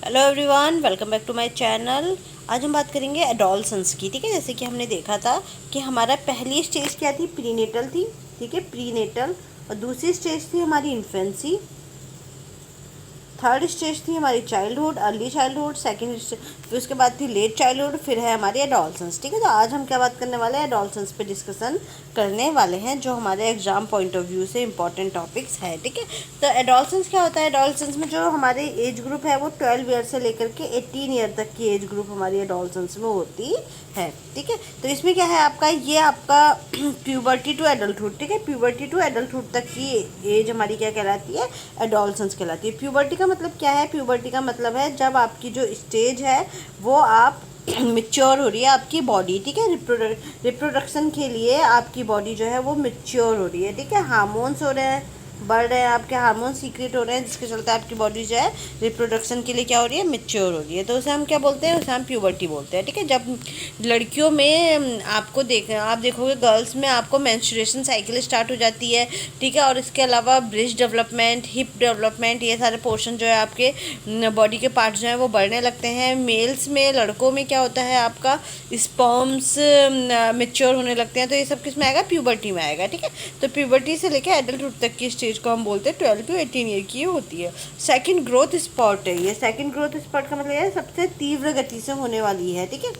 Hello everyone, welcome back to my channel. आज हम बात करेंगे एडोलसेंस की। ठीक है, जैसे कि हमने देखा था कि हमारा पहली स्टेज क्या थी, प्रीनेटल थी। ठीक है, प्रीनेटल। और दूसरी स्टेज थी हमारी इन्फेंसी। थर्ड स्टेज थी हमारी चाइल्डहुड, अर्ली चाइल्डहुड। सेकंड फिर उसके बाद थी लेट चाइल्डहुड, फिर है हमारी एडोलसेंस। ठीक है, तो आज हम क्या बात करने वाले हैं, एडोलसेंस पे डिस्कशन करने वाले हैं, जो हमारे एग्जाम पॉइंट ऑफ व्यू से इंपॉर्टेंट टॉपिक्स है। ठीक है, तो एडोलसेंस क्या होता है, एडोलसेंस में जो हमारे एज ग्रुप है वो 12 ईयर से लेकर के 18 ईयर तक की एज ग्रुप हमारी एडोलसेंस में होती है। ठीक है, तो इसमें क्या है आपका, ये आपका प्यूबर्टी टू एडल्टहुड। ठीक है, प्यूबर्टी टू एडल्टहुड तक की एज हमारी क्या कहलाती है, एडोलसेंस कहलाती है। प्यूबर्टी का मतलब क्या है, प्यूबर्टी का मतलब है जब आपकी जो स्टेज है वो आप मिच्योर हो रही है आपकी बॉडी। ठीक है, रिप्रोडक्शन के लिए आपकी बॉडी जो है वो मिच्योर हो रही है। ठीक है, हार्मोन्स हो रहे हैं, बढ़ रहे हैं, आपके हार्मोन सीक्रेट हो रहे हैं, जिसके चलते आपकी बॉडी जो है रिप्रोडक्शन के लिए क्या हो रही है, मिच्योर हो रही है। तो उसे हम क्या बोलते हैं, उसे हम प्यूबर्टी बोलते हैं। ठीक है, जब लड़कियों में आप देखोगे गर्ल्स में आपको मेंस्ट्रुएशन साइकिल स्टार्ट हो जाती है। ठीक है, और इसके अलावा ब्रेस्ट डेवलपमेंट, हिप डेवलपमेंट, ये सारे पोर्शन जो है आपके बॉडी के पार्ट जो हैं वो बढ़ने लगते हैं। मेल्स में, लड़कों में क्या होता है, आपका स्पर्म्स मेच्योर होने लगते हैं। तो ये सब किस में आएगा, प्यूबर्टी में आएगा। ठीक है, तो प्यूबर्टी से लेकर एडल्टहुड तक की स्टेज को हम बोलते हैं 12 टू 18 ईयर की होती है। सेकंड ग्रोथ स्पॉट है ये। सेकंड ग्रोथ स्पॉट का मतलब है सबसे तीव्र गति से होने वाली है। ठीक है,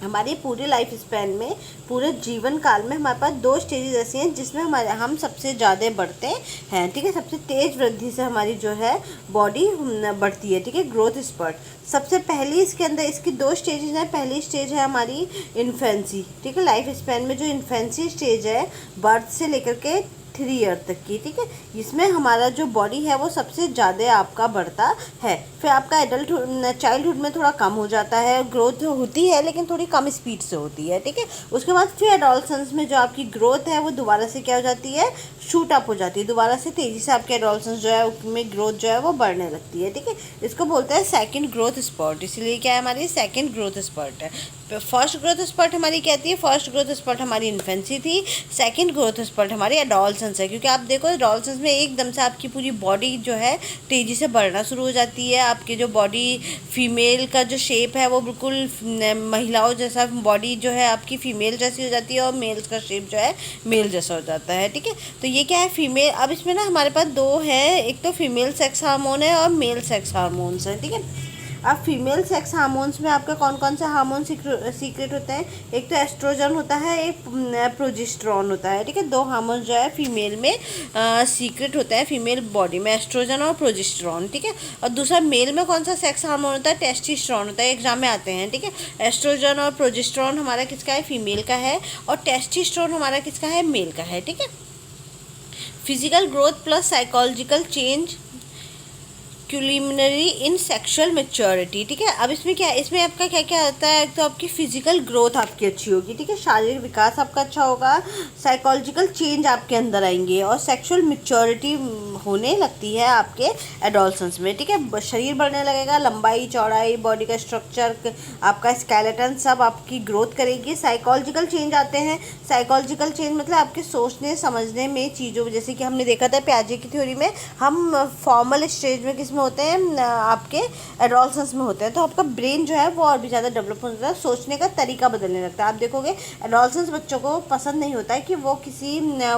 हमारे पूरे लाइफ स्पैन में, पूरे जीवन काल में हमारे पास दो स्टेजेस ऐसी हैं जिसमें हम सबसे ज़्यादा बढ़ते हैं। ठीक है, सबसे तेज़ वृद्धि से हमारी जो है बॉडी बढ़ती है। ठीक है, ग्रोथ स्पर्ट सबसे पहली, इसके अंदर इसकी दो स्टेजेस हैं। पहली स्टेज है हमारी इन्फेंसी। ठीक है, लाइफ स्पैन में जो इन्फेंसी स्टेज है, बर्थ से लेकर के 3 ईयर तक की। ठीक है, इसमें हमारा जो बॉडी है वो सबसे ज़्यादा आपका बढ़ता है। फिर आपका एडल्टहुड, चाइल्डहुड में थोड़ा कम हो जाता है, ग्रोथ होती है लेकिन थोड़ी कम स्पीड से होती है। ठीक है, उसके बाद फिर एडोलसेंस में जो आपकी ग्रोथ है वो दोबारा से क्या हो जाती है, शूट अप हो जाती है। दोबारा से तेज़ी से आपके एडोलसेंस जो है उसमें ग्रोथ जो है वो बढ़ने लगती है। ठीक है, इसको बोलते हैं सेकंड ग्रोथ स्पॉट। इसलिए क्या है, हमारी सेकंड ग्रोथ स्पॉट है। फर्स्ट ग्रोथ स्पॉट हमारी क्या थी, फर्स्ट ग्रोथ स्पॉट हमारी इन्फेंसी थी। सेकंड ग्रोथ स्पॉट हमारी एडोलसेंस है, क्योंकि आप देखो एडोलसेंस में एकदम से आपकी पूरी बॉडी जो है तेज़ी से बढ़ना शुरू हो जाती है। आपकी जो बॉडी, फीमेल का जो शेप है वो बिल्कुल महिलाओं जैसा बॉडी जो है आपकी फीमेल जैसी हो जाती है, और मेल्स का शेप जो है मेल जैसा हो जाता है। ठीक है, तो ये क्या है, फीमेल। अब इसमें ना हमारे पास दो है, एक तो फीमेल सेक्स हार्मोन है और मेल सेक्स हार्मोन्स है। ठीक है, अब फीमेल सेक्स हार्मोन्स में आपके कौन कौन से हार्मोन सीक्रेट होते हैं, एक तो एस्ट्रोजन होता है, एक प्रोजेस्टेरॉन होता है। ठीक है, दो हार्मोन जो है फीमेल में सीक्रेट होता है, फीमेल बॉडी में, एस्ट्रोजन और प्रोजेस्टेरॉन। ठीक है, और दूसरा मेल में कौन सा सेक्स हार्मोन होता है, टेस्टोस्टेरोन होता है, एग्जाम में आते हैं। ठीक है, एस्ट्रोजन और प्रोजेस्टेरॉन हमारा किसका है, फीमेल का है, और टेस्टोस्टेरोन हमारा किसका है, मेल का है। ठीक है, physical growth plus psychological change culminating in sexual maturity. ठीक है, अब इसमें क्या है, इसमें आपका क्या क्या आता है, तो आपकी फिजिकल ग्रोथ आपकी अच्छी होगी। ठीक है, शारीरिक विकास आपका अच्छा होगा, साइकोलॉजिकल चेंज आपके अंदर आएंगे, और सेक्शुअल मेच्योरिटी होने लगती है आपके एडोलसेंस में। ठीक है, शरीर बढ़ने लगेगा, लंबाई चौड़ाई, बॉडी का स्ट्रक्चर, आपका स्केलेटन सब आपकी ग्रोथ करेगी। साइकोलॉजिकल चेंज आते हैं। साइकोलॉजिकल चेंज मतलब आपके सोचने समझने में चीज़ों, जैसे कि हमने देखा था प्याजे की थ्योरी में, हम फॉर्मल स्टेज में किस होते हैं, आपके एडोलसेंस में होते हैं, तो आपका ब्रेन जो है वो और भी ज़्यादा डेवलप हो जाता है, सोचने का तरीका बदलने लगता है। आप देखोगे एडोलसेंस बच्चों को पसंद नहीं होता है कि वो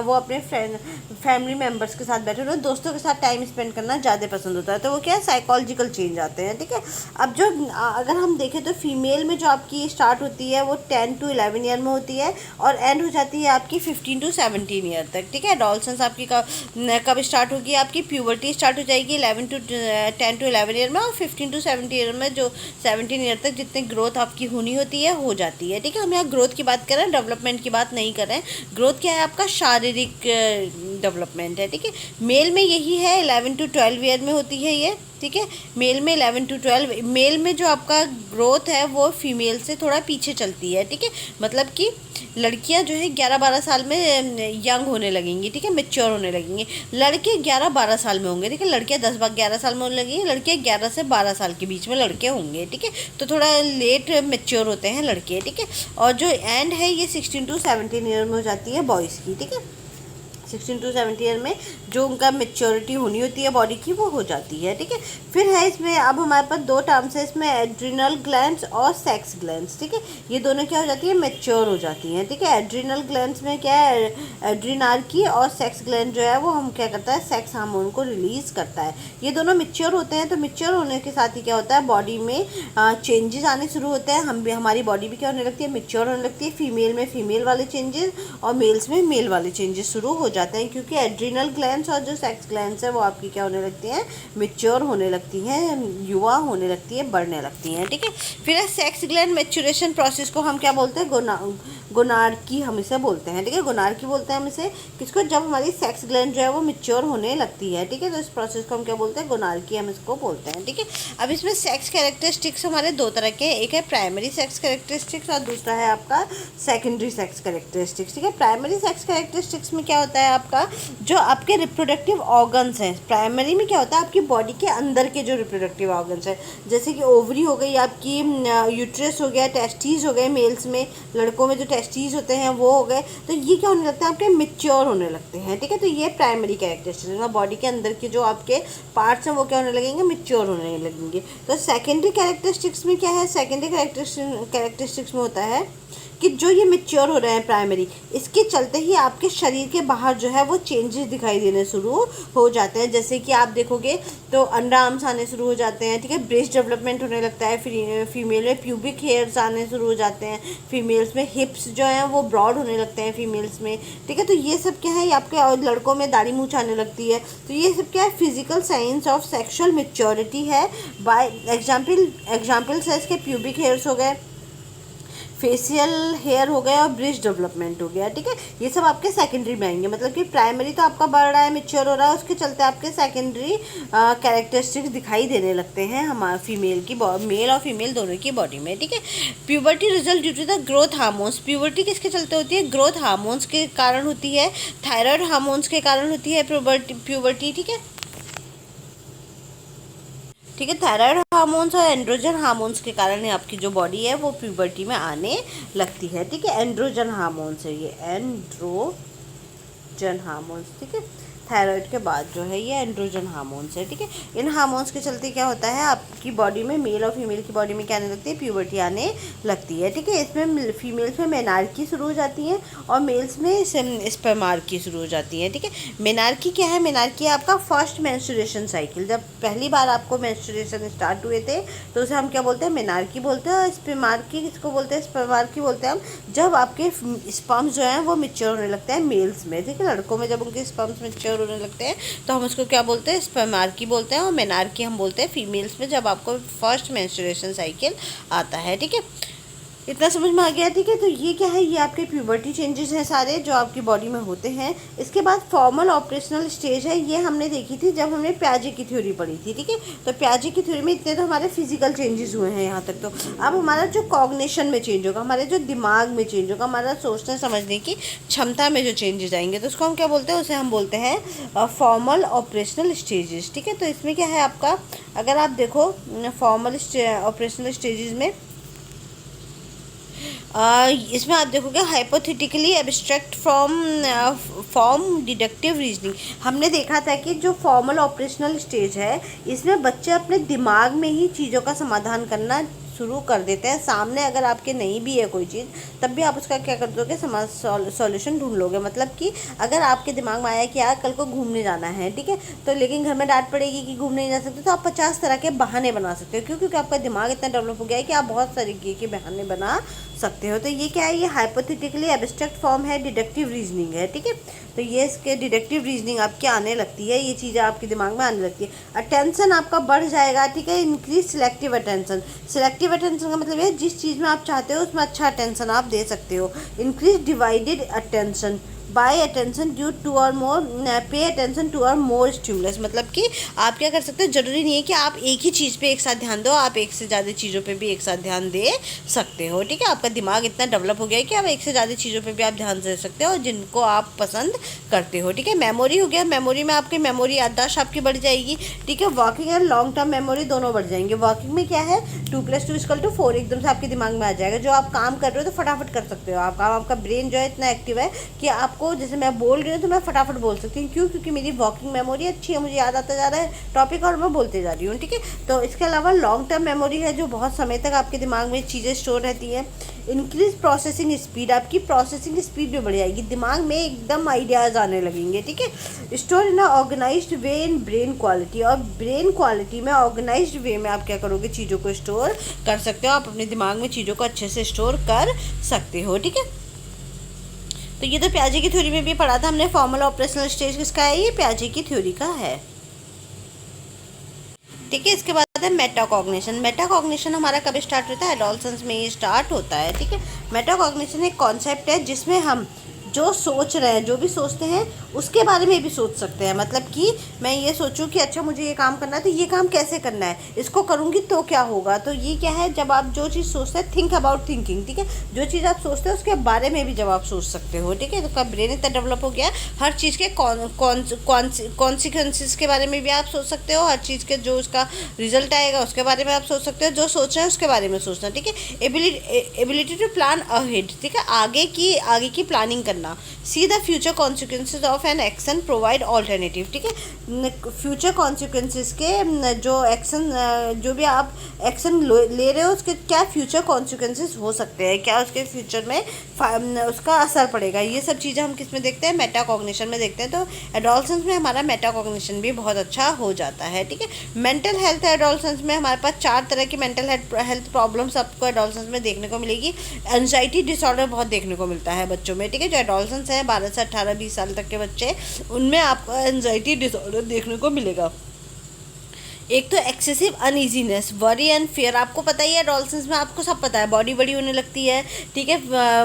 वो अपने फैमिली मेम्बर्स के साथ बैठे हुए, दोस्तों के साथ टाइम स्पेंड करना ज़्यादा पसंद होता है। तो वो क्या है, साइकोलॉजिकल चेंज आते हैं। ठीक है, अब जो अगर हम देखें तो फीमेल में जो आपकी स्टार्ट होती है वो 10 टू 11 ईयर में होती है, और एंड हो जाती है आपकी 15 टू 17 ईयर तक। ठीक है, एडोलसेंस आपकी कब स्टार्ट होगी, आपकी प्यूबर्टी स्टार्ट हो जाएगी 10 टू 11 ईयर में, और 15 टू 17 ईयर में जो 17 ईयर तक जितनी ग्रोथ आपकी होनी होती है हो जाती है। ठीक है, हम यहाँ ग्रोथ की बात कर रहे हैं, डेवलपमेंट की बात नहीं कर रहे हैं। ग्रोथ क्या है, आपका शारीरिक डेवलपमेंट है। ठीक है, मेल में यही है, 11 टू 12 ईयर में होती है ये। ठीक है, मेल में 11 टू 12, मेल में जो आपका ग्रोथ है वो फीमेल से थोड़ा पीछे चलती है। ठीक है, मतलब कि लड़कियां जो है 11-12 साल में यंग होने लगेंगी। ठीक है, मेच्योर होने लगेंगी। लड़के 11-12 साल में होंगे। ठीक है, लड़कियां 10-11 साल में होने लगेंगी, लड़के 11 से 12 साल के बीच में लड़के होंगे। ठीक है, तो थोड़ा लेट मेच्योर होते हैं लड़के। ठीक है, और जो एंड है ये 16 टू 17 ईयर में हो जाती है बॉयज़ की। ठीक है, 16 to 17 ईयर में जो उनका मेच्योरिटी होनी होती है बॉडी की वो हो जाती है, ठीक है। फिर है इसमें अब हमारे पास दो टर्म्स है इसमें, एड्रिनल ग्लैंड्स और सेक्स ग्लैंड्स, ठीक है। ये दोनों क्या हो जाती है, मेच्योर हो जाती हैं, ठीक है। एड्रिनल ग्लैंड्स में क्या है, एड्रीनार्की, और सेक्स ग्लैंड जो है वो हम क्या करता है, सेक्स हार्मोन को रिलीज करता है। ये दोनों मेच्योर होते हैं, तो मेच्योर होने के साथ ही क्या होता है, बॉडी में चेंजेस आने शुरू होते हैं। हम भी, हमारी बॉडी भी क्या होने लगती है, मेच्योर होने लगती है। फीमेल में फीमेल वाले चेंजेस और मेल्स में मेल वाले चेंजेस शुरू हो जाते हैं, क्योंकि एड्रिनल ग्लैंड्स और जो सेक्स ग्लैंड्स है वो आपकी क्या होने लगती हैं, मेच्योर होने लगती हैं, युवा होने लगती है, बढ़ने लगती हैं, ठीक है। फिर सेक्स ग्लैंड मेच्योरेशन प्रोसेस को हम क्या बोलते हैं, गोनार्की हम इसे बोलते हैं, ठीक है। गोनार्की बोलते हैं हम इसे किसको, जब हमारी सेक्स ग्लैंड जो है वो मेच्योर होने लगती है, ठीक है। तो इस प्रोसेस को हम क्या बोलते हैं, गोनार्की हम इसको बोलते हैं, ठीक है। अब इसमें सेक्स कैरेक्टरिस्टिक्स हमारे दो तरह के, एक है प्राइमरी सेक्स कैरेक्टरिस्टिक्स और दूसरा है आपका सेकेंडरी सेक्स कैरेक्टरिस्टिक्स, ठीक है। प्राइमरी सेक्स कैरेक्टरिस्टिक्स में क्या होता है आपका, जो आपके रिप्रोडक्टिव ऑर्गन्स हैं, प्राइमरी में क्या होता है, आपकी बॉडी के अंदर के जो रिप्रोडक्टिव ऑर्गन्स हैं, जैसे कि ओवरी हो गई आपकी, यूट्रस हो गया, टेस्टीज हो गए मेल्स में, लड़कों में जो टेस्टीज होते हैं वो हो गए, तो ये क्या होने लगता है, आपके मेच्योर होने लगते हैं, ठीक है। तो ये प्राइमरी कैरेक्टरिस्टिक्स है, बॉडी के अंदर के जो आपके पार्ट्स हैं वो क्या होने लगेंगे, मेच्योर होने लगेंगे। तो सेकेंडरी कैरेक्टरिस्टिक्स में क्या है, सेकेंडरी कैरेक्टरिस्टिक्स में होता है कि जो ये मेच्योर हो रहे हैं प्राइमरी, इसके चलते ही आपके शरीर के बाहर जो है वो चेंजेस दिखाई देने शुरू हो जाते हैं। जैसे कि आप देखोगे तो अंडर आर्म्स आने शुरू हो जाते हैं, ठीक है। ब्रेस्ट डेवलपमेंट होने लगता है, फिर फीमेल में प्यूबिक हेयर्स आने शुरू हो जाते हैं, फीमेल्स में हिप्स जो हैं वो ब्रॉड होने लगते हैं फीमेल्स में, ठीक है। तो ये सब क्या है, आपके और लड़कों में दाढ़ी मूंछ आने लगती है। तो ये सब क्या है, physical science of sexual maturity है। बाय एग्जाम्पल्स है इसके, प्यूबिक हेयर्स हो गए, फेशियल हेयर हो गया और ब्रिज डेवलपमेंट हो गया, ठीक है। ये सब आपके सेकेंडरी में आएंगे, मतलब कि प्राइमरी तो आपका बढ़ रहा है, मेच्योर हो रहा है, उसके चलते आपके सेकेंडरी कैरेक्टरिस्टिक्स दिखाई देने लगते हैं हमारे फीमेल की, मेल और फीमेल दोनों की बॉडी में, ठीक है। Puberty result due to the growth hormones, puberty किसके चलते होती है, ग्रोथ हार्मोन्स के कारण होती है, थायराइड हार्मोन्स के कारण होती है प्यूबर्टी, ठीक है, ठीक है। थायराइड हार्मोन्स और एंड्रोजन हार्मोन्स के कारण आपकी जो बॉडी है वो प्यूबर्टी में आने लगती है, ठीक है। एंड्रोजन हार्मोन्स है ये, एंड्रोजन हार्मोन्स, ठीक है। थायराइड के बाद जो है ये एंड्रोजन हार्मोन्स है, ठीक है। इन हार्मोन्स के चलते क्या होता है, आपकी बॉडी में, मेल और फीमेल की बॉडी में क्या आने लगती है, प्यूबर्टी आने लगती है, ठीक है। इसमें फीमेल्स में मेनार्की शुरू हो जाती है और मेल्स में स्पर्मार्की शुरू हो जाती है, ठीक है। मेनार्की क्या है, मेनार्की आपका फर्स्ट मेंस्ट्रुएशन साइकिल, जब पहली बार आपको मेंस्ट्रुएशन स्टार्ट हुए थे तो उसे हम क्या बोलते हैं, मेनार्की बोलते हैं। और स्पर्मार्की किसको बोलते हैं, स्पर्मार्की बोलते हैं हम जब आपके स्पर्म्स जो हैं वो मेच्योर होने लगते हैं मेल्स में, ठीक है। लड़कों में जब उनके स्पर्म्स मेच्योर होने लगते हैं तो हम उसको क्या बोलते हैं, स्पर्मार्की बोलते हैं। और मेनार्की हम बोलते हैं फीमेल्स में जब आपको फर्स्ट मेंस्ट्रुएशन साइकिल आता है, ठीक है। इतना समझ में आ गया, ठीक है। तो ये क्या है, ये आपके प्यूबर्टी चेंजेस हैं सारे जो आपकी बॉडी में होते हैं। इसके बाद फॉर्मल ऑपरेशनल स्टेज है, ये हमने देखी थी जब हमने प्याजे की थ्योरी पढ़ी थी, ठीक है। तो प्याजे की थ्योरी में इतने तो हमारे फिजिकल चेंजेस हुए हैं यहाँ तक। तो अब हमारा जो कॉग्निशन में चेंज होगा, हमारे जो दिमाग में चेंज होगा, हमारा सोचने समझने की क्षमता में जो चेंजेस आएंगे तो उसको हम क्या बोलते हैं, उसे हम बोलते हैं फॉर्मल ऑपरेशनल स्टेजेस, ठीक है। तो इसमें क्या है आपका, अगर आप देखो फॉर्मल ऑपरेशनल स्टेजेस में इसमें आप देखोगे hypothetically abstract form deductive reasoning, हमने देखा था कि जो फॉर्मल ऑपरेशनल स्टेज है इसमें बच्चे अपने दिमाग में ही चीज़ों का समाधान करना शुरू कर देते हैं। सामने अगर आपके नहीं भी है कोई चीज़ तब भी आप उसका क्या कर दोगे, सॉल्यूशन ढूंढ लोगे। मतलब कि अगर आपके दिमाग में आया कि यार कल को घूमने जाना है, ठीक है, तो लेकिन घर में डांट पड़ेगी कि घूमने नहीं जा सकते, तो आप 50 तरह के बहाने बना सकते हो, क्योंकि आपका दिमाग इतना डेवलप हो गया है कि आप बहुत तरीके के बहाने बना सकते हो। तो ये क्या है, ये हाइपोथेटिकली एब्स्ट्रैक्ट फॉर्म है, डिडक्टिव रीजनिंग है, ठीक है। तो ये इसके डिडक्टिव रीजनिंग आपके आने लगती है, ये चीज़ें आपके दिमाग में आने लगती है। अटेंशन आपका बढ़ जाएगा, ठीक है। Increase selective attention, selective attention का मतलब है जिस चीज़ में आप चाहते हो उसमें अच्छा अटेंशन आप दे सकते हो। Increase divided attention, by attention due to और मोर, पे अटेंशन टू और मोर स्टिमुलस, मतलब कि आप क्या कर सकते हो, ज़रूरी नहीं है कि आप एक ही चीज़ पे एक साथ ध्यान दो, आप एक से ज़्यादा चीज़ों पे भी एक साथ ध्यान दे सकते हो, ठीक है। आपका दिमाग इतना डेवलप हो गया है कि आप एक से ज़्यादा चीज़ों पे भी आप ध्यान दे सकते हो जिनको आप पसंद करते हो, ठीक है। मेमोरी हो गया, मेमोरी में आपकी मेमोरी याददाश्त आपकी बढ़ जाएगी, ठीक है। Working and long term memory दोनों बढ़ जाएंगे। वर्किंग में क्या है, 2+2=4 एकदम से आपके दिमाग में आ जाएगा। जो आप काम कर रहे हो तो फटाफट कर सकते हो, आपका ब्रेन जो है इतना एक्टिव है कि आपको आपको, जैसे मैं बोल रही हूँ तो मैं फटाफट बोल सकती हूँ, क्यों? क्योंकि मेरी वॉकिंग मेमोरी अच्छी है, मुझे याद आता जा रहा है टॉपिक और मैं बोलते जा रही हूँ, ठीक है। तो इसके अलावा लॉन्ग टर्म मेमोरी है, जो बहुत समय तक आपके दिमाग में चीज़ें स्टोर रहती हैं। इंक्रीज प्रोसेसिंग स्पीड, आपकी प्रोसेसिंग स्पीड भी बढ़ जाएगी, दिमाग में एकदम आइडियाज़ आने लगेंगे, ठीक है। Store in organised way in brain quality, और ब्रेन क्वालिटी में ऑर्गेनाइज्ड वे में आप क्या करोगे, चीज़ों को स्टोर कर सकते हो, आप अपने दिमाग में चीज़ों को अच्छे से स्टोर कर सकते हो, ठीक है। तो ये तो प्याजे की थ्योरी में भी पढ़ा था हमने। फॉर्मल ऑपरेशनल स्टेज किसका है, ये प्याजे की थ्योरी का है, ठीक है। इसके बाद है मेटाकॉग्निशन। मेटाकॉग्निशन हमारा कब स्टार्ट होता है, एडोलसेंस में ये स्टार्ट होता है, ठीक है। मेटाकॉग्निशन एक कॉन्सेप्ट है जिसमें हम जो सोच रहे हैं, जो भी सोचते हैं उसके बारे में भी सोच सकते हैं। मतलब कि मैं ये सोचूं कि अच्छा मुझे ये काम करना है, तो ये काम कैसे करना है, इसको करूँगी तो क्या होगा। तो ये क्या है, जब आप जो चीज़ सोचते हैं, थिंक अबाउट थिंकिंग, ठीक है। जो चीज़ आप सोचते हैं उसके बारे में भी जब आप सोच सकते हो, ठीक है। तो आपका ब्रेन इतना डेवलप हो गया, हर चीज़ के कॉन्सिक्वेंसेस के बारे में भी आप सोच सकते हो, हर चीज़ के जो उसका रिजल्ट आएगा उसके बारे में आप सोच सकते हो, जो सोच रहे हैं उसके बारे में सोचना, ठीक है। एबिलिटी टू प्लान अहेड, ठीक है, आगे की प्लानिंग करना। See the future consequences of an action, provide alternative, ठीक है। फ्यूचर कॉन्सिक्वेंसेज के जो एक्शन, जो भी आप एक्शन ले रहे हो उसके क्या फ्यूचर कॉन्सिक्वेंसेज हो सकते हैं, क्या उसके फ्यूचर में उसका असर पड़ेगा, ये सब चीज़ें हम किस में देखते हैं, मेटाकॉग्निशन में देखते हैं। तो एडोलसेंस में हमारा मेटाकॉग्निशन भी बहुत अच्छा हो जाता है, ठीक है। मेंटल हेल्थ एडोलसेंस में हमारे पास 4 तरह की मेंटल हेल्थ प्रॉब्लम्स आपको एडोलसेंस में देखने को मिलेगी। एंजाइटी डिसऑर्डर बहुत देखने को मिलता है बच्चों में, ठीक है। जो एडोलसेंस है 12 से 18-20 साल तक के बच्चे, उनमें आपको एंजाइटी डिसऑर्डर देखने को मिलेगा। एक तो excessive uneasiness, worry and fear, आपको पता ही है एडोलसेंस में, आपको सब पता है, बॉडी बड़ी होने लगती है, ठीक है।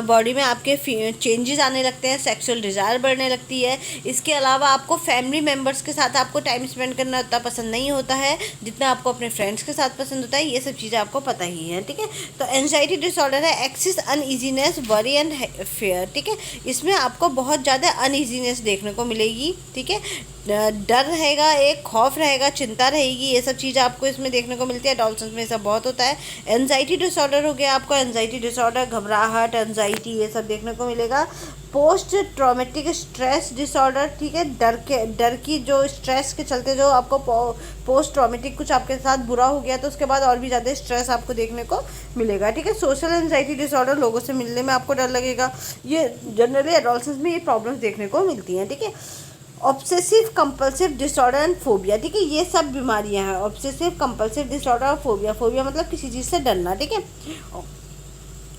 बॉडी में आपके चेंजेस आने लगते हैं, सेक्सुअल डिज़ायर बढ़ने लगती है। इसके अलावा आपको फैमिली मेम्बर्स के साथ आपको टाइम स्पेंड करना उतना पसंद नहीं होता है जितना आपको अपने फ्रेंड्स के साथ पसंद होता है, ये सब चीज़ें आपको पता ही है, ठीक है। तो एंजाइटी डिसऑर्डर है excess uneasiness, worry and fear, ठीक है। इसमें आपको बहुत ज़्यादा अनईजीनेस देखने को मिलेगी, ठीक है। डर रहेगा, एक खौफ रहेगा, चिंता रहेगी, ये सब चीज़ आपको इसमें देखने को मिलती है। एडोलसेंस में सब बहुत होता है। एंजाइटी डिसऑर्डर हो गया आपको, एंजाइटी डिसऑर्डर, घबराहट, एंजाइटी, ये सब देखने को मिलेगा। पोस्ट ट्रॉमेटिक स्ट्रेस डिसऑर्डर, ठीक है, डर की जो स्ट्रेस के चलते जो आपको पोस्ट ट्रॉमेटिक कुछ आपके साथ बुरा हो गया तो उसके बाद और भी ज़्यादा स्ट्रेस आपको देखने को मिलेगा, ठीक है। सोशल एंजाइटी डिसऑर्डर, लोगों से मिलने में आपको डर लगेगा, ये जनरली एडोलसेंस में ये प्रॉब्लम्स देखने को मिलती हैं, ठीक है। Obsessive compulsive disorder and phobia, ठीक है, ये सब बीमारियां हैं। ऑब्सेसिव कंपल्सिव डिसऑर्डर और फोबिया, फोबिया मतलब किसी चीज़ से डरना, ठीक है।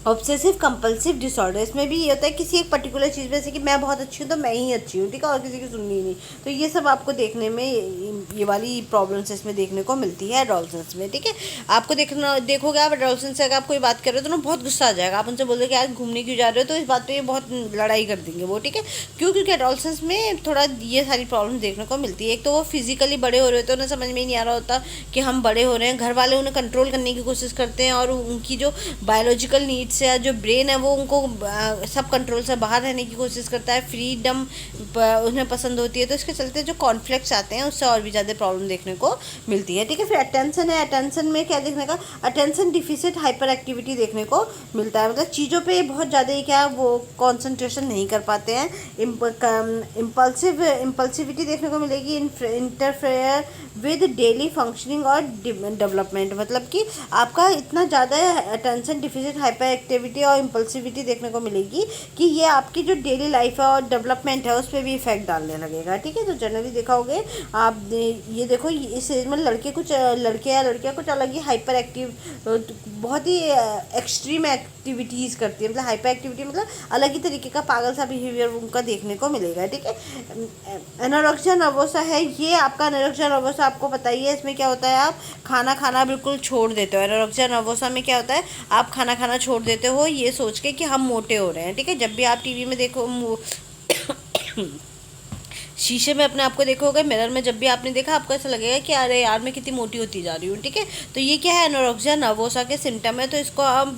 ऑब्सेसिव कंपल्सिव डिसऑर्डर, इसमें भी ये होता है किसी एक पर्टिकुलर चीज़ में, जैसे कि मैं बहुत अच्छी हूँ तो मैं ही अच्छी हूँ, ठीक है, और किसी की सुननी ही नहीं। तो ये सब आपको देखने में ये वाली प्रॉब्लम्स इसमें देखने को मिलती है एडोलसेंस में, ठीक है। आपको देखोगे आप एडोलसेंस से अगर आप कोई बात कर रहे हो तो ना बहुत गुस्सा आ जाएगा, आप उनसे बोलोगे यार घूमने क्यों जा रहे हो, तो इस बात पर ये बहुत लड़ाई कर देंगे वो, ठीक है। क्यों? क्योंकि एडोलसेंस में थोड़ा ये सारी प्रॉब्लम देखने को मिलती है। एक तो वो फिजिकली बड़े हो रहे होते हैं, उन्हें समझ में ही नहीं आ रहा होता कि हम बड़े हो रहे हैं, घर वाले उन्हें कंट्रोल करने की कोशिश करते हैं और उनकी जो बायोलॉजिकल नीड्स है, जो ब्रेन है, वो उनको सब कंट्रोल से बाहर रहने की कोशिश करता है, फ्रीडम उन्हें पसंद होती है। तो इसके चलते जो कॉन्फ्लिक्ट्स आते हैं उससे और भी ज़्यादा प्रॉब्लम देखने को मिलती है, ठीक है। फिर अटेंशन है, अटेंशन में क्या देखने का, अटेंशन डिफिसिट हाइपर एक्टिविटी देखने को मिलता है। मतलब चीज़ों पे बहुत ज़्यादा ही क्या वो कॉन्सेंट्रेशन नहीं कर पाते हैं। इम्पल्सिविटी देखने को मिलेगी। इंटरफेयर विद डेली फंक्शनिंग और डेवलपमेंट, मतलब कि आपका इतना ज़्यादा अटेंशन डिफिसिट हाइपर एक्टिविटी और इम्पल्सिविटी देखने को मिलेगी कि ये आपकी जो डेली लाइफ है और डेवलपमेंट है उस पर भी इफेक्ट डालने लगेगा, ठीक है। तो जनरली देखा होगे आप, ये देखो इस एज में लड़के या लड़कियाँ कुछ अलग ही हाइपर एक्टिव, बहुत ही एक्सट्रीम एक्टिविटीज़ करती है। मतलब हाइपर एक्टिविटी मतलब अलग ही तरीके का पागल सा बिहेवियर उनका देखने को मिलेगा, ठीक है। एनोरेक्सिया नर्वोसा है, ये आपका एनोरेक्सिया नर्वोसा आपको पता ही है, इसमें क्या होता है, आप खाना खाना बिल्कुल छोड़ देते हो। एनोरेक्सिया नर्वोसा में क्या होता है, आप खाना खाना छोड़ देते हो ये सोच के कि हम मोटे हो रहे हैं, ठीक है। जब भी आप टीवी में देखो शीशे में अपने आप को देखोगे, मिरर में जब भी आपने देखा, आपको ऐसा लगेगा कि अरे यार मैं कितनी मोटी होती जा रही हूँ, ठीक है। तो ये क्या है, एनोरेक्सिया नर्वोसा के सिम्टम है। तो इसको हम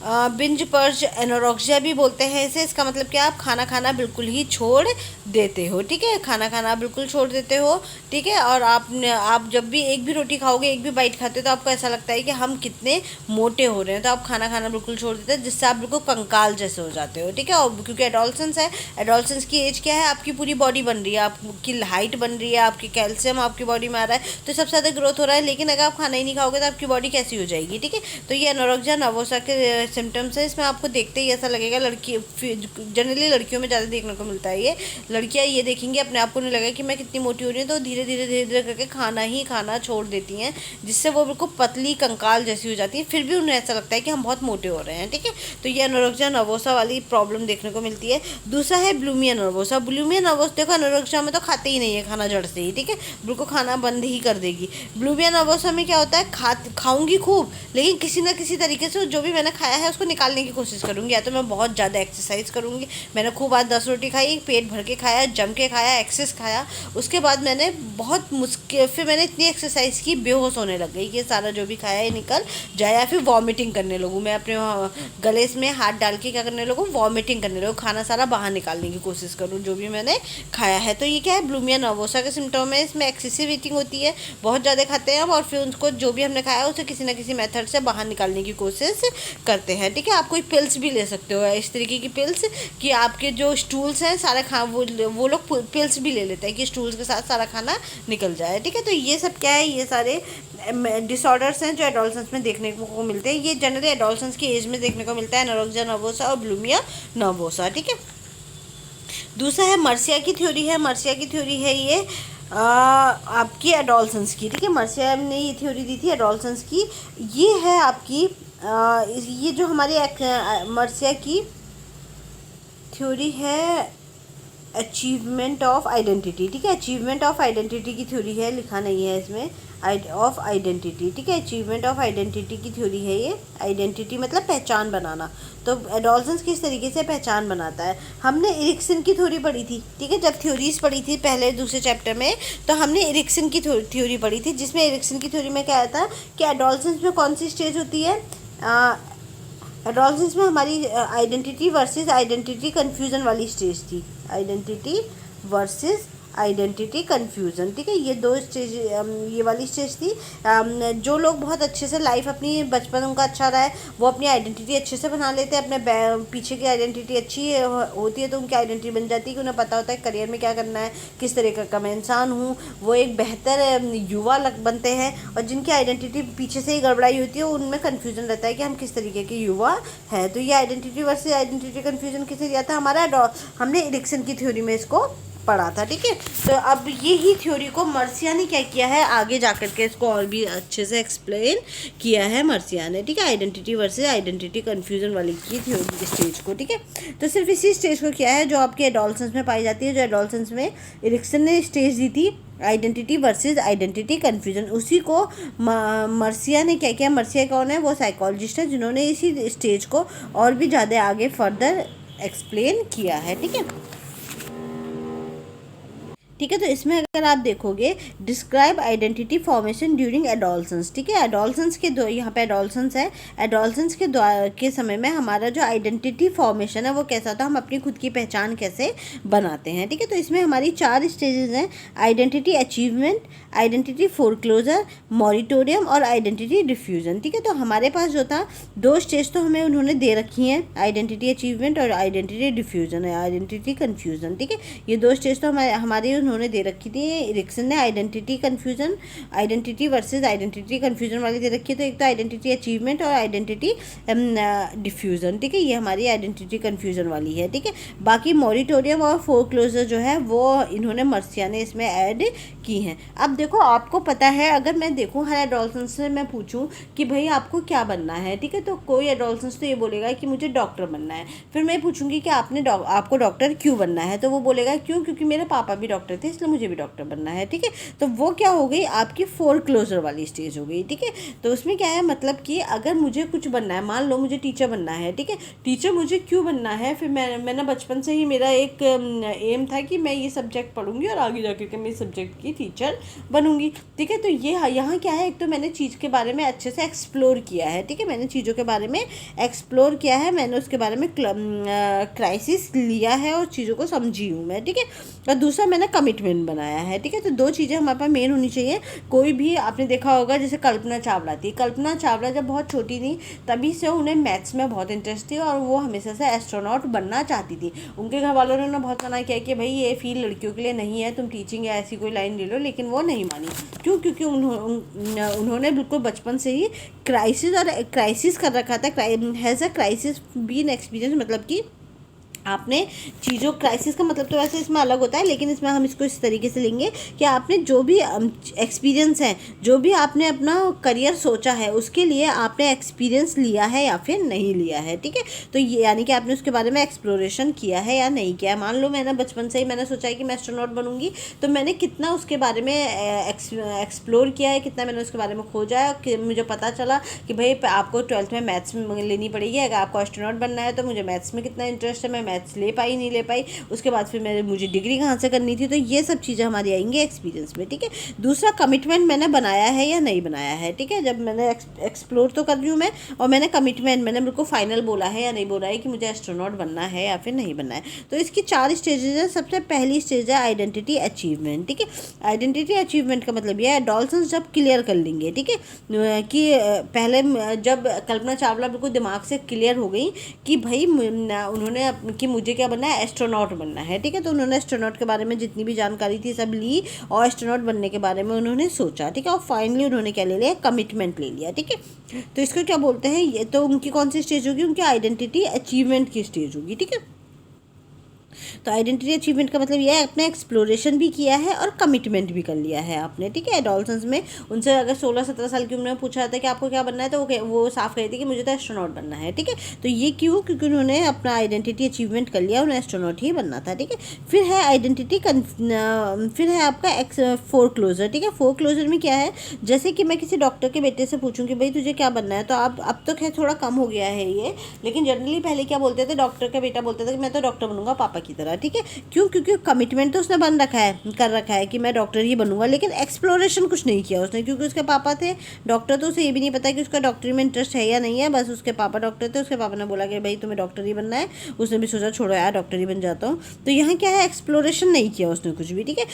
बिंज पर्ज एनोरेक्सिया भी बोलते हैं इसे। इसका मतलब क्या, आप खाना खाना बिल्कुल ही छोड़ देते हो, ठीक है, खाना खाना बिल्कुल छोड़ देते हो, ठीक है। और आप जब भी एक भी रोटी खाओगे, एक भी बाइट खाते हो, तो आपको ऐसा लगता है कि हम कितने मोटे हो रहे हैं, तो आप खाना खाना बिल्कुल छोड़ देते हैं, जिससे आप बिल्कुल कंकाल जैसे हो जाते हो, ठीक है। और क्योंकि एडोलसेंस है, एडोलसेंस की एज क्या है, आपकी पूरी बॉडी बन रही है, आपकी हाइट बन रही है, आपकी कैल्शियम आपकी बॉडी में आ रहा है, तो सबसे ज़्यादा ग्रोथ हो रहा है। लेकिन अगर आप खाना ही नहीं खाओगे तो आपकी बॉडी कैसी हो जाएगी, ठीक है। तो ये एनोरेक्सिया नर्वोसा के सिम्टम्स है। इसमें आपको देखते ही ऐसा लगेगा, लड़की जनरली लड़कियों में ज़्यादा देखने को मिलता है ये। लड़कियां ये देखेंगी, अपने आप को नहीं लगेगा कि मैं कितनी मोटी हो रही हूँ, तो धीरे धीरे धीरे धीरे करके खाना ही खाना छोड़ देती हैं, जिससे वो बिल्कुल पतली कंकाल जैसी हो जाती है। फिर भी उन्हें ऐसा लगता है कि हम बहुत मोटे हो रहे हैं, ठीक है। तो ये एनोरेक्सिया नर्वोसा वाली प्रॉब्लम देखने को मिलती है। दूसरा है बुलिमिया नर्वोसा। बुलिमिया नर्वोसा, देखो एनोरेक्सिया में तो खाते ही नहीं है खाना जड़ से ही, ठीक है, बिल्कुल खाना बंद ही कर देगी। बुलिमिया नर्वोसा में क्या होता है, खाऊंगी खूब, लेकिन किसी ना किसी तरीके से जो भी मैंने खाया है उसको निकालने की कोशिश करूँगी। या तो मैं बहुत ज़्यादा एक्सरसाइज करूँगी, मैंने खूब आज 10 रोटी खाई, पेट भर के खाया, जम के खाया, एक्सेस खाया, उसके बाद मैंने बहुत मुश्किल, फिर मैंने इतनी एक्सरसाइज की, बेहोश होने लग गई कि सारा जो भी खाया है निकल जाए, या फिर वॉमिटिंग करने लगूँ, मैं अपने गले में हाथ डाल के क्या करने लगूँ, वॉमिटिंग करने लगूँ, खाना सारा बाहर निकालने की कोशिश करूँ जो भी मैंने खाया है। तो ये क्या है, बुलिमिया नर्वोसा के सिम्टम है। इसमें एक्सेसिव ईटिंग होती है, बहुत ज़्यादा खाते हैं हम, और फिर उनको जो भी हमने खाया उसे किसी ना किसी मेथड से बाहर निकालने की कोशिश करते हैं, ठीक है। आप कोई पिल्स भी ले सकते हो, इस तरीके की पिल्स कि आपके जो स्टूल्स हैं सारा वो लोग पिल्स भी ले लेते हैं कि स्टूल्स के साथ सारा खाना निकल जाए, ठीक है। तो ये सब क्या है, ये सारे डिसऑर्डर्स हैं जो एडोलसेंस में देखने को मिलते हैं। ये जनरली एडोलसेंस की एज में देखने को मिलता है, एनोरेक्सिया नर्वोसा और बुलिमिया नर्वोसा, ठीक है। दूसरा है मर्सिया की थ्योरी है। मर्सिया की थ्योरी है ये आपकी एडोलसेंस की, ठीक है। मर्सिया ने ये थ्योरी दी थी एडोलसेंस की। ये है आपकी ये जो हमारी मर्सिया की थ्योरी है अचीवमेंट ऑफ आइडेंटिटी, ठीक है। अचीवमेंट ऑफ आइडेंटिटी की थ्योरी है, लिखा नहीं है इसमें, ऑफ आइडेंटिटी, ठीक है। अचीवमेंट ऑफ आइडेंटिटी की थ्योरी है ये। आइडेंटिटी मतलब पहचान बनाना। तो एडोलसेंस किस तरीके से पहचान बनाता है, हमने एरिक्सन की थ्योरी पढ़ी थी, ठीक है। जब थ्योरीज पढ़ी थी पहले दूसरे चैप्टर में, तो हमने एरिक्सन की थ्योरी पढ़ी थी, जिसमें एरिक्सन की थ्योरी में क्या आया था कि एडोलसेंस में कौन सी स्टेज होती है, एडोलसेंस में हमारी आइडेंटिटी वर्सेस आइडेंटिटी कन्फ्यूज़न वाली स्टेज थी। आइडेंटिटी वर्सेस आइडेंटिटी कन्फ्यूज़न, ठीक है। ये दो स्टेज, ये वाली स्टेज थी। जो लोग बहुत अच्छे से लाइफ अपनी बचपन उनका अच्छा रहा है, वो अपनी आइडेंटिटी अच्छे से बना लेते हैं, अपने पीछे की आइडेंटिटी अच्छी होती है, तो उनकी आइडेंटिटी बन जाती है कि उन्हें पता होता है करियर में क्या करना है, किस तरीके का मैं इंसान हूँ, वो एक बेहतर युवा बनते हैं। और जिनकी आइडेंटिटी पीछे से ही गड़बड़ाई होती है, उनमें कन्फ्यूजन रहता है कि हम किस तरीके के युवा है। तो ये आइडेंटिटी वर्सेस आइडेंटिटी कन्फ्यूजन किसे दिया था, हमारा हमने एरिक्सन की थ्योरी में इसको पढ़ा था, ठीक है। तो अब यही थ्योरी को मर्सिया ने क्या किया है, आगे जाकर के इसको और भी अच्छे से एक्सप्लेन किया है मर्सिया ने, ठीक है। आइडेंटिटी वर्सेस आइडेंटिटी कन्फ्यूजन वाली की थ्योरी स्टेज को, ठीक है। तो सिर्फ इसी स्टेज को किया है जो आपके एडोलसेंस में पाई जाती है, जो एडोलसेंस में एरिक्सन ने स्टेज दी थी, आइडेंटिटी वर्सेस आइडेंटिटी कन्फ्यूजन। उसी को मर्सिया ने क्या किया, मर्सिया कौन है, वो साइकोलॉजिस्ट है जिन्होंने इसी स्टेज को और भी ज़्यादा आगे फर्दर एक्सप्लेन किया है, ठीक है। ठीक है। तो इसमें अगर आप देखोगे, describe identity formation during adolescence, ठीक है। एडोलसेंस के दो, यहाँ पे एडोलसेंस है, एडोलसेंस के समय में हमारा जो आइडेंटिटी फॉर्मेशन है वो कैसा होता है, हम अपनी खुद की पहचान कैसे बनाते हैं, ठीक है। तो इसमें हमारी 4 स्टेजेस हैं, identity achievement, identity foreclosure, moratorium और आइडेंटिटी डिफ्यूजन, ठीक है। तो हमारे पास जो था 2 स्टेज तो हमें उन्होंने दे रखी हैं, आइडेंटिटी अचीवमेंट और आइडेंटिटी डिफ्यूजन है, आइडेंटिटी कन्फ्यूजन, ठीक है। ये 2 स्टेज तो हमारे उन्होंने दे रखी थी एरिक्सन ने। Identity confusion, identity versus identity confusion वाली दे रखी है। तो एक तो आइडेंटिटी अचीवमेंट और आइडेंटिटी डिफ्यूजन, ठीक है, ये हमारी आइडेंटिटी कन्फ्यूजन वाली है, ठीक है। बाकी मॉरिटोरियम और फोरक्लोजर जो है वो इन्होंने मर्सिया ने इसमें ऐड की हैं। अब देखो, आपको पता है, अगर मैं देखूँ हर एडोलसेंस से मैं पूछूँ कि भाई आपको क्या बनना है, ठीक है, तो कोई एडोलसेंस तो ये बोलेगा कि मुझे डॉक्टर बनना है। फिर मैं पूछूंगी कि आपको डॉक्टर क्यों बनना है, तो वो बोलेगा क्यों, क्योंकि मेरे पापा भी डॉक्टर थे इसलिए मुझे भी डॉक्टर बनना है, ठीक है। तो वो क्या हो गई, आपकी फोरक्लोजर वाली स्टेज हो गई, ठीक है। तो उसमें क्या है, मतलब कि अगर मुझे कुछ बनना है, मान लो मुझे टीचर बनना है, ठीक है। टीचर मुझे क्यों बनना है, फिर मैंने बचपन से ही मेरा एक एम था कि मैं ये सब्जेक्ट पढ़ूंगी और आगे जाकर के मैं इस सब्जेक्ट की टीचर बनूंगी, ठीक है। तो ये यहाँ क्या है, एक तो मैंने चीज़ के बारे में अच्छे से एक्सप्लोर किया है, ठीक है। मैंने चीज़ों के बारे में एक्सप्लोर किया है, मैंने उसके बारे में क्राइसिस लिया है और चीज़ों को समझी हूँ मैं, ठीक है। और दूसरा मैंने कमिटमेंट बनाया है, ठीक है। तो दो चीज़ें हमारे पास मेन होनी चाहिए। कोई भी आपने देखा होगा, जैसे कल्पना चावला थी, कल्पना चावला जब बहुत छोटी थी तभी से उन्हें मैथ्स में बहुत इंटरेस्ट थी और वो हमेशा से एस्ट्रोनॉट बनना चाहती थी। उनके घर वालों ने बहुत मना किया कि भाई ये फील्ड लड़कियों के लिए नहीं है, तुम टीचिंग या ऐसी कोई लाइन ले लो, लेकिन वो नहीं मानी। क्यों? क्योंकि उन्होंने बिल्कुल बचपन से ही क्राइसिस कर रखा था। Has a crisis been experience, मतलब कि आपने चीज़ों, क्राइसिस का मतलब तो वैसे इसमें अलग होता है, लेकिन इसमें हम इसको इस तरीके से लेंगे कि आपने जो भी एक्सपीरियंस है, जो भी आपने अपना करियर सोचा है, उसके लिए आपने एक्सपीरियंस लिया है या फिर नहीं लिया है, ठीक है। तो ये यानी कि आपने उसके बारे में एक्सप्लोरेशन किया है या नहीं किया है। मान लो मैंने बचपन से ही मैंने सोचा है कि मैं एस्ट्रोनॉट बनूंगी, तो मैंने कितना उसके बारे में एक्सप्लोर किया है, कितना मैंने उसके बारे में खोजा है कि मुझे पता चला कि भाई आपको 12th में मैथ्स लेनी पड़ेगी, अगर आपको एस्ट्रोनॉट बनना है तो मुझे मैथ्स में कितना इंटरेस्ट है, मैं मैथ्स ले पाई नहीं ले पाई, उसके बाद फिर मुझे डिग्री कहाँ से करनी थी। तो ये सब चीज़ें हमारी आएंगी एक्सपीरियंस में, ठीक है। दूसरा, कमिटमेंट मैंने बनाया है या नहीं बनाया है, ठीक है। जब मैंने एक्सप्लोर तो कर रही हूँ मैं, और मैंने कमिटमेंट, मैंने बिल्कुल फाइनल बोला है या नहीं बोला है कि मुझे एस्ट्रोनॉट बनना है या फिर नहीं बनना है। तो इसकी 4 स्टेजेज है। सबसे पहली स्टेज है आइडेंटिटी अचीवमेंट, ठीक है। आइडेंटिटी अचीवमेंट का मतलब यह है, एडोलसेंस जब क्लियर कर लेंगे, ठीक है, कि पहले जब कल्पना चावला बिल्कुल दिमाग से क्लियर हो गई कि भाई उन्होंने कि मुझे क्या बनना है, एस्ट्रोनॉट बनना है, ठीक है। तो उन्होंने एस्ट्रोनॉट के बारे में जितनी भी जानकारी थी सब ली और एस्ट्रोनॉट बनने के बारे में उन्होंने सोचा, ठीक है। और फाइनली उन्होंने क्या ले लिया, कमिटमेंट ले लिया, ठीक है। तो इसको क्या बोलते हैं, ये तो उनकी कौन सी स्टेज होगी, उनकी आइडेंटिटी अचीवमेंट की स्टेज होगी, ठीक है। तो आइडेंटिटी अचीवमेंट का मतलब यह है, अपने एक्सप्लोरेशन भी किया है और कमिटमेंट भी कर लिया है आपने, ठीक है। एडोलसेंस में उनसे अगर 16-17 साल की उम्र में पूछा था कि आपको क्या बनना है, तो वो साफ कही थी कि मुझे तो एस्ट्रोनॉट बनना है, ठीक है। तो ये क्यों? क्योंकि उन्होंने अपना आइडेंटिटी अचीवमेंट कर लिया, उन्हें एस्ट्रोनॉट ही बनना था, ठीक है। फिर है आइडेंटिटी फिर है आपका फोरक्लोजर, ठीक है। फोरक्लोजर में क्या है, जैसे कि मैं किसी डॉक्टर के बेटे से पूछूं कि भाई तुझे क्या बनना है, तो अब तो खैर थोड़ा कम हो गया है ये, लेकिन जनरली पहले क्या बोलते थे, डॉक्टर का बेटा बोलता था कि मैं तो डॉक्टर बनूंगा पापा की तरह, ठीक है। क्यों? क्योंकि कमिटमेंट तो उसने कर रखा है कि मैं डॉक्टर ही बनूंगा, लेकिन एक्सप्लोरेशन कुछ नहीं किया उसने, क्योंकि उसके पापा थे डॉक्टर, तो उसे ये भी नहीं पता कि उसका डॉक्टरी में इंटरेस्ट है या नहीं है। बस उसके पापा डॉक्टर थे, उसके पापा ने बोला कि भाई तुम्हें डॉक्टर ही बनना है, उसने भी सोचा छोड़ो यार डॉक्टर ही बन जाता हूँ। तो यहाँ क्या है, एक्सप्लोरेशन नहीं किया उसने कुछ भी, ठीक है।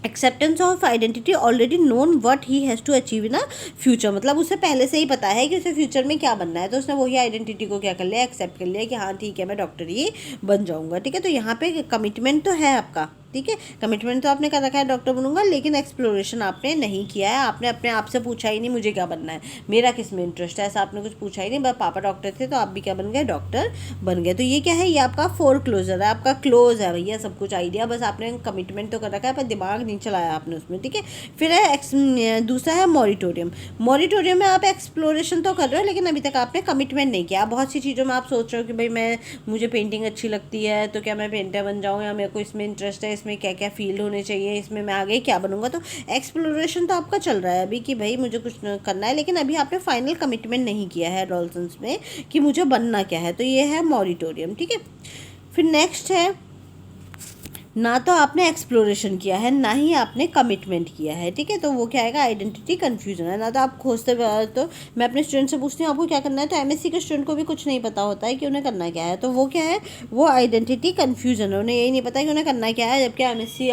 Acceptance of identity, already known what he has to achieve in a future, मतलब उसे पहले से ही पता है कि उसे फ्यूचर में क्या बनना है, तो उसने वही आइडेंटिटी को क्या कर लिया, एक्सेप्ट कर लिया कि हाँ ठीक है मैं डॉक्टर ही बन जाऊँगा, ठीक है। तो यहाँ पे कमिटमेंट तो है आपका, ठीक है। कमिटमेंट तो आपने कर रखा है डॉक्टर बनूंगा, लेकिन एक्सप्लोरेशन आपने नहीं किया है। आपने अपने आप से पूछा ही नहीं मुझे क्या बनना है, मेरा किस में इंटरेस्ट है, ऐसा आपने कुछ पूछा ही नहीं। बस पापा डॉक्टर थे तो आप भी क्या बन गए, डॉक्टर बन गए। तो ये क्या है, ये आपका फोरक्लोजर है, आपका क्लोज है भैया सब कुछ आइडिया, बस आपने कमिटमेंट तो कर रखा है पर दिमाग नहीं चलाया आपने उसमें, ठीक है। फिर है दूसरा है मॉरिटोरियम। मॉरिटोरियम में आप एक्सप्लोरेशन तो कर रहे हो, लेकिन अभी तक आपने कमिटमेंट नहीं किया। बहुत सी चीज़ों में आप सोच रहे हो कि भाई मुझे पेंटिंग अच्छी लगती है तो क्या मैं पेंटर बन जाऊँ, या मेरे को इसमें इंटरेस्ट है, इसमें क्या क्या फील्ड होने चाहिए, इसमें मैं आगे क्या बनूंगा। तो एक्सप्लोरेशन तो आपका चल रहा है अभी कि भाई मुझे कुछ करना है, लेकिन अभी आपने फाइनल कमिटमेंट नहीं किया है एडोलसेंस में कि मुझे बनना क्या है। तो ये है मॉरिटोरियम, ठीक है। फिर नेक्स्ट है, ना तो आपने एक्सप्लोरेशन किया है ना ही आपने कमिटमेंट किया है, ठीक है। तो वो क्या आएगा, आइडेंटिटी कन्फ्यूजन है। ना तो आप खोजते, तो मैं अपने स्टूडेंट से पूछती हूँ आपको क्या करना है, तो एमएससी के स्टूडेंट को भी कुछ नहीं पता होता है कि उन्हें करना क्या है। तो वो क्या है, वो आइडेंटिटी कन्फ्यूजन है, उन्हें यही नहीं पता कि उन्हें करना क्या है। जबकि एमएससी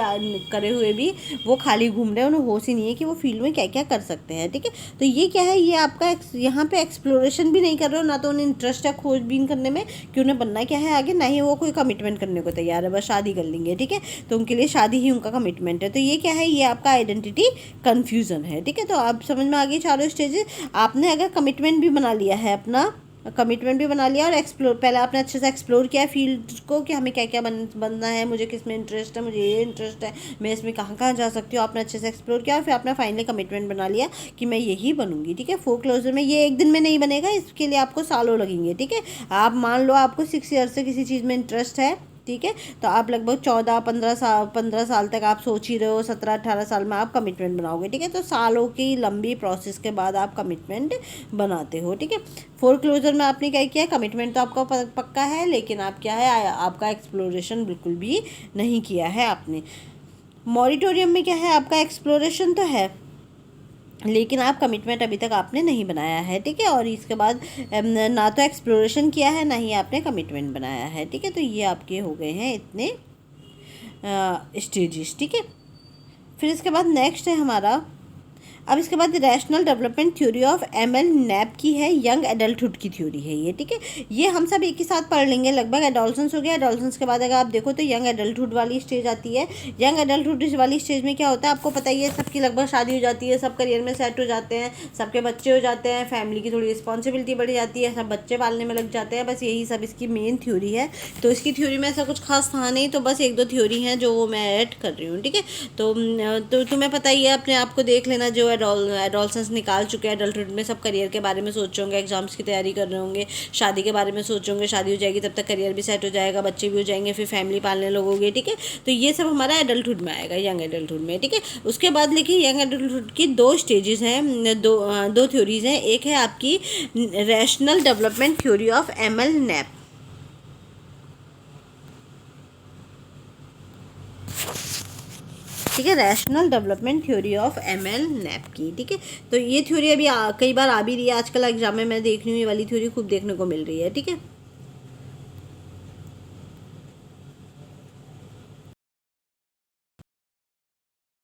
करे हुए भी वो खाली घूम रहे हैं, उन्हें होश ही नहीं है कि वो फील्ड में क्या क्या कर सकते हैं, ठीक है। तो ये क्या है, ये आपका यहाँ पे एक्सप्लोरेशन भी नहीं कर रहे हो, ना तो उन्हें इंटरेस्ट है खोजबीन करने में कि उन्हें बनना क्या है आगे, ना ही वो कोई कमिटमेंट करने को तैयार है, बस शादी कर लेंगे, ठीक है। तो उनके लिए शादी ही उनका कमिटमेंट है। तो ये क्या है, ये आपका आइडेंटिटी कन्फ्यूजन है, ठीक है। तो आप समझ में आ गई चारों स्टेजेस। आपने अगर कमिटमेंट भी बना लिया है, अपना कमिटमेंट भी बना लिया और पहले आपने अच्छे से एक्सप्लोर किया फील्ड को कि हमें क्या क्या बनना है, मुझे किस में इंटरेस्ट है, मुझे ये इंटरेस्ट है, मैं इसमें कहाँ कहाँ जा सकती हूँ, आपने अच्छे से एक्सप्लोर किया और फिर आपने फाइनली कमिटमेंट बना लिया कि मैं यही बनूंगी, ठीक है। फोरक्लोजर में ये एक दिन में नहीं बनेगा, इसके लिए आपको सालों लगेंगे, ठीक है। आप मान लो आपको 6 ईयर से किसी चीज़ में इंटरेस्ट है, ठीक है। तो आप लगभग 15 साल तक आप सोच ही रहे हो, 17-18 साल में आप कमिटमेंट बनाओगे, ठीक है। तो सालों की लंबी प्रोसेस के बाद आप कमिटमेंट बनाते हो, ठीक है। फोरक्लोजर में आपने क्या किया, कमिटमेंट तो आपका पक्का है, लेकिन आप क्या है, आपका एक्सप्लोरेशन बिल्कुल भी नहीं किया है आपने। मॉरिटोरियम में क्या है, आपका एक्सप्लोरेशन तो है, लेकिन आप कमिटमेंट अभी तक आपने नहीं बनाया है, ठीक है। और इसके बाद ना तो एक्सप्लोरेशन किया है, ना ही आपने कमिटमेंट बनाया है, ठीक है। तो ये आपके हो गए हैं इतने स्टेजेस, ठीक है। फिर इसके बाद नेक्स्ट है हमारा, अब इसके बाद rational development theory of ML nap की है, यंग एडल्टहुड की थ्योरी है ये, ठीक है। ये हम सब एक ही साथ पढ़ लेंगे। लगभग एडोलसेंस हो गया, एडोलसेंस के बाद अगर आप देखो तो यंग एडल्टहुड वाली स्टेज आती है। यंग एडल्टहुड वाली स्टेज में क्या होता है, आपको पता ही है, सबकी लगभग शादी हो जाती है, सब करियर में सेट हो जाते हैं, सबके बच्चे हो जाते हैं, फैमिली की थोड़ी रिस्पॉन्सिबिलिटी बढ़ जाती है, सब बच्चे पालने में लग जाते हैं। बस यही सब इसकी मेन थ्योरी है। तो इसकी थ्योरी में ऐसा कुछ खास था नहीं, तो बस 1-2 थ्योरी हैं जो मैं ऐड कर रही हूँ, ठीक है। तो तुम्हें पता ही है, अपने आप को देख लेना, जो एडोलसेंस निकाल चुके हैं एडल्टहुड में, सब करियर के बारे में सोच होंगे, एग्जाम्स की तैयारी कर रहे होंगे, शादी के बारे में सोच होंगे, शादी हो जाएगी तब तक करियर भी सेट हो जाएगा, बच्चे भी हो जाएंगे, फिर फैमिली पालने लगोगे, ठीक है। तो ये सब हमारा एडल्टहुड में आएगा, यंग एडल्टहुड में, ठीक है। उसके बाद लेकिन यंग एडल्टहुड की 2 स्टेजेस हैं, दो थ्योरीज हैं। एक है आपकी rational development theory of ML nap, ठीक है, rational development theory of ML nap की, ठीक है। तो ये थ्योरी अभी कई बार आ भी रही है आजकल एग्जाम में, मैं देख रही हूँ ये वाली थ्योरी खूब देखने को मिल रही है, ठीक है।